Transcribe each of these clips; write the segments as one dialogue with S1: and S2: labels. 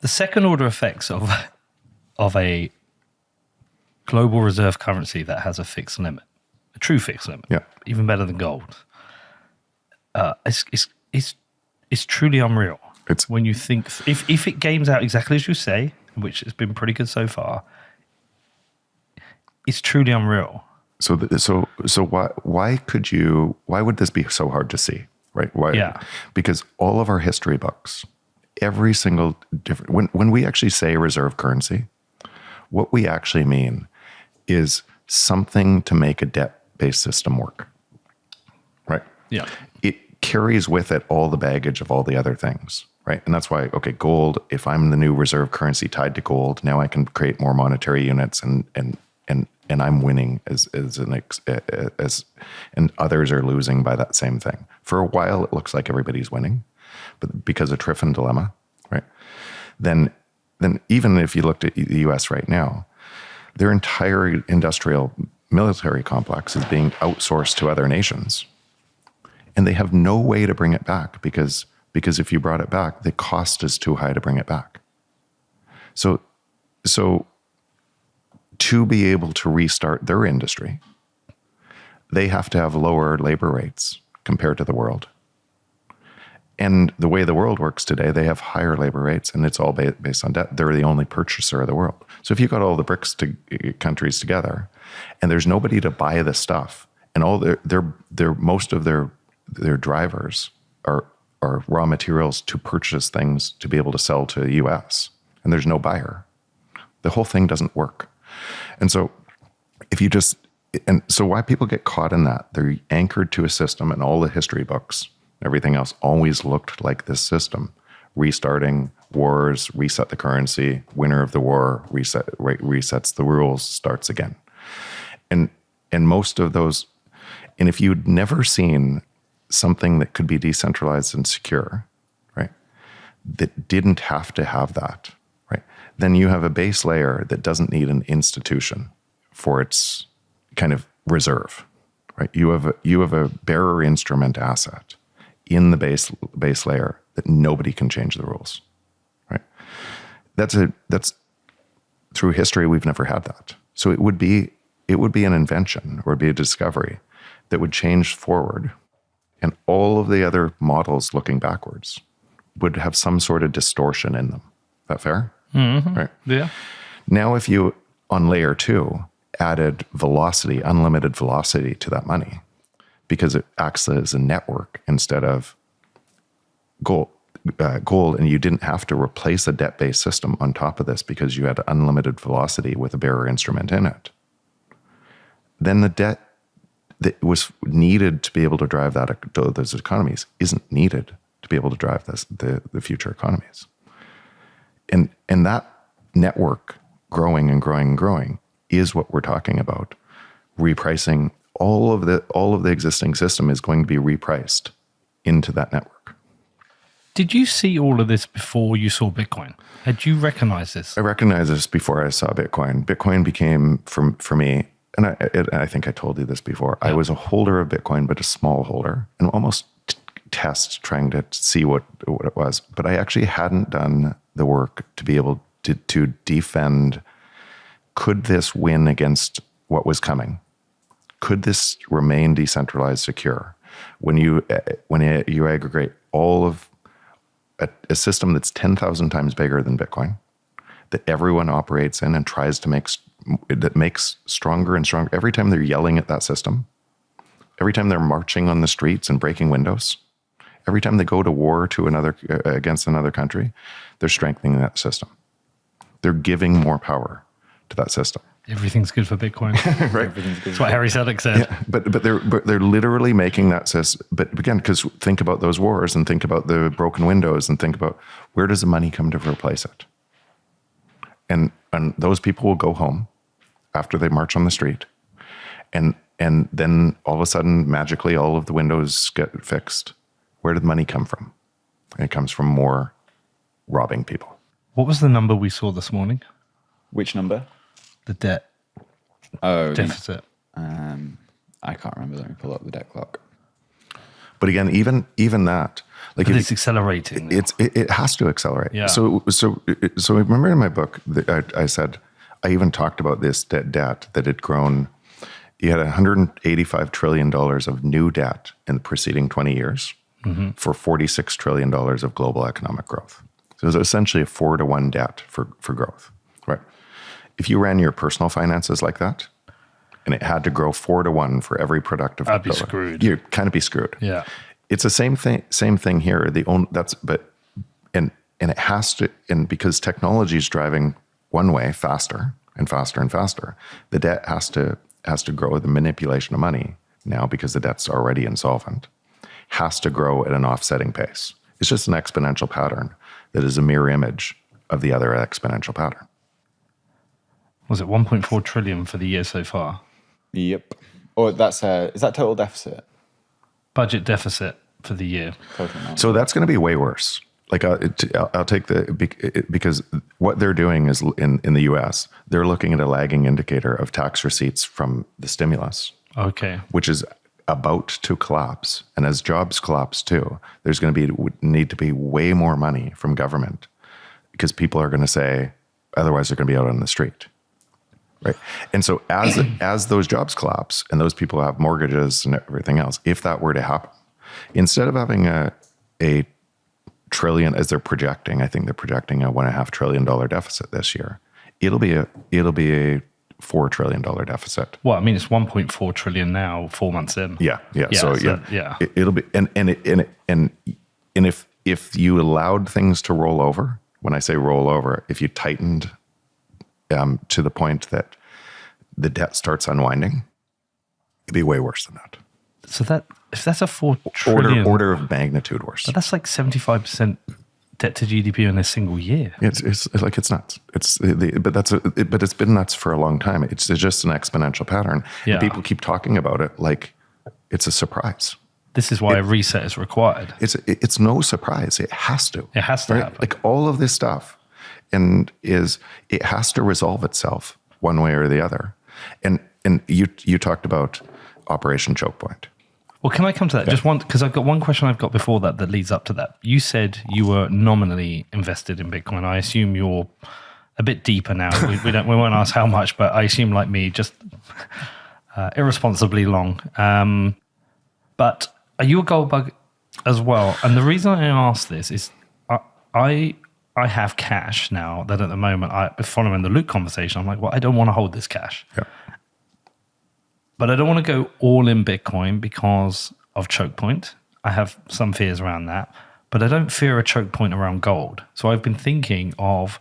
S1: The second order effects of a global reserve currency that has a fixed limit, a true fixed limit, even better than gold, it's truly unreal. It's when you think if it games out exactly as you say, which has been pretty good so far, it's truly unreal.
S2: So why would this be so hard to see, right? Why?
S1: Yeah.
S2: Because all of our history books, every single different, when we actually say reserve currency, what we actually mean is something to make a debt-based system work, right?
S1: Yeah.
S2: It carries with it all the baggage of all the other things, right? And that's why, okay, gold, if I'm the new reserve currency tied to gold, now I can create more monetary units and I'm winning and others are losing by that same thing. For a while, it looks like everybody's winning, but because of Triffin dilemma, right? Then even if you looked at the US right now, their entire industrial military complex is being outsourced to other nations. And they have no way to bring it back because if you brought it back, the cost is too high to bring it back. So to be able to restart their industry, they have to have lower labor rates compared to the world. And the way the world works today, they have higher labor rates, and it's all based on debt. They're the only purchaser of the world. So if you got all the BRICS countries together, and there's nobody to buy the stuff, and all most of their drivers are raw materials to purchase things to be able to sell to the US, and there's no buyer, the whole thing doesn't work. And so so why people get caught in that, they're anchored to a system, and all the history books, everything else always looked like this system. Restarting wars, reset the currency, winner of the war, resets the rules, starts again. And most of those, and if you'd never seen something that could be decentralized and secure, right, that didn't have to have that, right, then you have a base layer that doesn't need an institution for its kind of reserve, right? You have a bearer instrument asset in the base layer that nobody can change the rules, right? That's through history, we've never had that. So it would be an invention, or it'd be a discovery that would change forward, and all of the other models looking backwards would have some sort of distortion in them. Is that fair?
S1: Mm-hmm.
S2: Right.
S1: Yeah.
S2: Now, if you, on layer 2, added velocity, unlimited velocity to that money, because it acts as a network instead of gold, and you didn't have to replace a debt-based system on top of this because you had unlimited velocity with a bearer instrument in it, then the debt that was needed to be able to drive those economies isn't needed to be able to drive the future economies. And that network growing and growing and growing is what we're talking about. Repricing all of the existing system is going to be repriced into that network.
S1: Did you see all of this before you saw Bitcoin? Had you recognized this?
S2: I recognized this before I saw Bitcoin. Bitcoin became, for me, and I think I told you this before, yeah. I was a holder of Bitcoin, but a small holder, and almost test trying to see what it was. But I actually hadn't done the work to be able to defend, could this win against what was coming? Could this remain decentralized, secure? When you aggregate all of a system that's 10,000 times bigger than Bitcoin, that everyone operates in and tries to that makes stronger and stronger. Every time they're yelling at that system, every time they're marching on the streets and breaking windows, every time they go to war against another country, they're strengthening that system. They're giving more power to that system.
S1: Everything's good for Bitcoin.
S2: Right.
S1: Everything's good. That's what Harry Selick said.
S2: Yeah, but they're literally making that system. But again, because think about those wars and think about the broken windows and think about where does the money come to replace it? And those people will go home after they march on the street, and then all of a sudden, magically, all of the windows get fixed. Where did the money come from? And it comes from more robbing people.
S1: What was the number we saw this morning?
S3: Which number?
S1: The debt deficit.
S3: I can't remember. Let me pull up the debt clock.
S2: But again, even that,
S1: Like it's accelerating.
S2: It has to accelerate.
S1: Yeah.
S2: So remember in my book, I said, I even talked about this debt that had grown. You had $185 trillion of new debt in the preceding 20 years for $46 trillion of global economic growth. So it was essentially a 4-to-1 debt for growth, right? If you ran your personal finances like that, and it had to grow 4-to-1 for every productive
S1: I'd be screwed.
S2: You'd kind of be screwed.
S1: Yeah.
S2: It's the same thing here. And it has to, and because technology is driving one way faster and faster and faster, the debt has to grow. The manipulation of money now, because the debt's already insolvent, has to grow at an offsetting pace. It's just an exponential pattern that is a mirror image of the other exponential pattern.
S3: Was it 1.4 trillion for the year so far?
S4: Yep. Or is that total deficit?
S3: Budget deficit for the year.
S4: Total amount.
S2: So that's going to be way worse. Like I'll take because what they're doing is in the US, they're looking at a lagging indicator of tax receipts from the stimulus.
S3: Okay.
S2: Which is about to collapse. And as jobs collapse too, there's going to need to be way more money from government, because people are going to say, otherwise they're going to be out on the street. Right. And so as those jobs collapse and those people have mortgages and everything else, if that were to happen, instead of having a trillion, as they're projecting, I think they're projecting a $1.5 trillion deficit this year, it'll be a $4 trillion deficit.
S3: Well, I mean, it's 1.4 trillion now, 4 months in.
S2: Yeah. So it'll be, and if you allowed things to roll over, when I say roll over, if you tightened to the point that the debt starts unwinding, it'd be way worse than that.
S3: So if that's a 4 trillion
S2: order of magnitude worse.
S3: But that's like 75% debt to GDP in a single year.
S2: It's nuts. But it's been nuts for a long time. It's just an exponential pattern.
S3: Yeah.
S2: And people keep talking about it like it's a surprise.
S3: This is why a reset is required.
S2: It's no surprise. It has to.
S3: It has to happen.
S2: Like all of this stuff, it has to resolve itself one way or the other. And you talked about Operation Choke Point.
S3: Well, can I come to that? Just one, because I've got one question I've got before that leads up to that. You said you were nominally invested in Bitcoin. I assume you're a bit deeper now. We won't ask how much, but I assume, like me, just irresponsibly long. But are you a gold bug as well? And the reason I ask this is I have cash now that at the moment, following the Luke conversation, I'm like, well, I don't want to hold this cash.
S2: Yeah.
S3: But I don't want to go all in Bitcoin because of choke point. I have some fears around that, but I don't fear a choke point around gold. So I've been thinking of,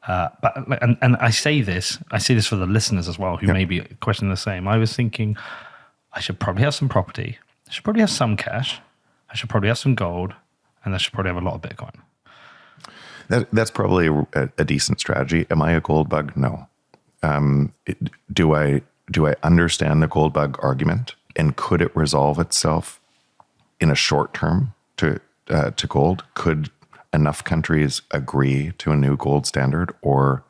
S3: and I say this for the listeners as well, who may be questioning the same. I was thinking I should probably have some property. I should probably have some cash. I should probably have some gold, and I should probably have a lot of Bitcoin.
S2: That's probably a decent strategy. Am I a gold bug? No. Do I understand the gold bug argument, and could it resolve itself in a short term to gold? Could enough countries agree to a new gold standard, or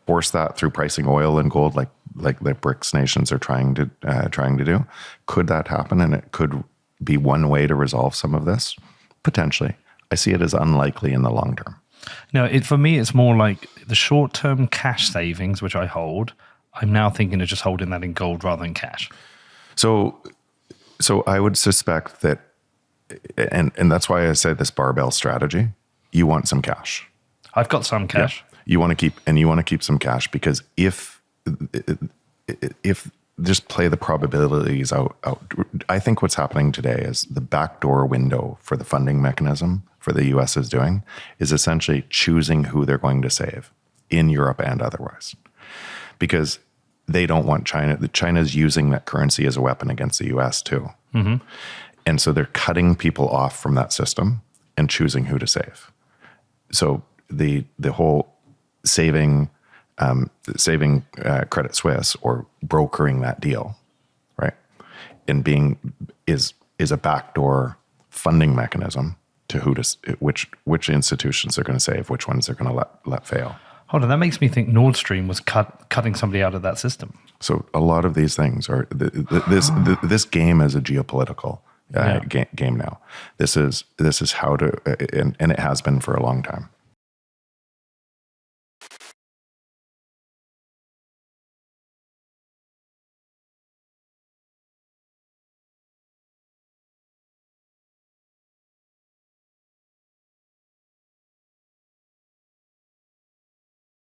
S2: force that through pricing oil and gold, like the BRICS nations are trying to do? Could that happen, and it could be one way to resolve some of this? Potentially. I see it as unlikely in the long term.
S3: No, for me, it's more like the short-term cash savings, which I hold. I'm now thinking of just holding that in gold rather than cash.
S2: So I would suspect that, and that's why I say this barbell strategy. You want some cash.
S3: I've got some cash.
S2: Yeah. You want to keep some cash, because if just play the probabilities out. I think what's happening today is the backdoor window for the funding mechanism for the US is doing is essentially choosing who they're going to save in Europe and otherwise. Because they don't want China. China's using that currency as a weapon against the US too. Mm-hmm. And so they're cutting people off from that system and choosing who to save. So the whole saving Credit Suisse, or brokering that deal, right, and is a backdoor funding mechanism to which institutions are going to save, which ones they're going to let fail.
S3: Hold on, that makes me think Nord Stream was cutting somebody out of that system.
S2: So a lot of these things are this game is a geopolitical. game now. This is how to, and it has been for a long time.